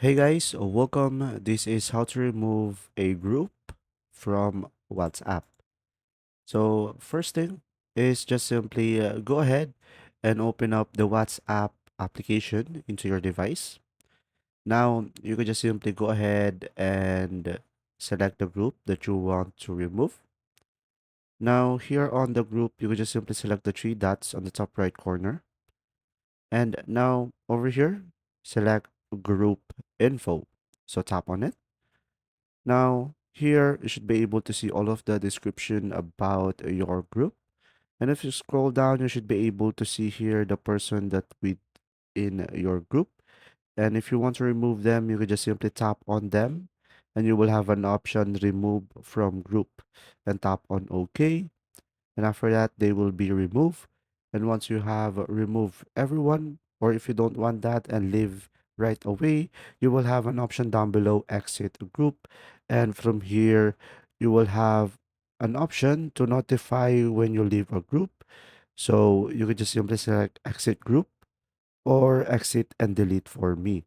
Hey guys, welcome. This is how to remove a group from WhatsApp. So, first thing is just simply go ahead and open up the WhatsApp application into your device. Now, you can just simply go ahead and select the group that you want to remove. Now, here on the group, you can just simply select the three dots on the top right corner. And now, over here, select group info. So, tap on it. Now, here you should be able to see all of the description about your group. And if you scroll down, you should be able to see here the person that with in your group. And if you want to remove them, you can just simply tap on them and you will have an option remove from group and tap on OK. And after that, they will be removed. And once you have removed everyone, or if you don't want that and leave right away, you will have an option down below, exit group. And from here, you will have an option to notify when you leave a group. So you can just simply select exit group or exit and delete for me.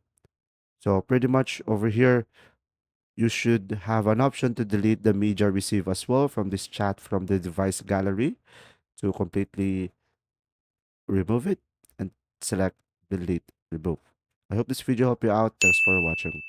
So pretty much over here, you should have an option to delete the media received as well from this chat from the device gallery to completely remove it and select delete remove. I hope this video helped you out. Thanks for watching.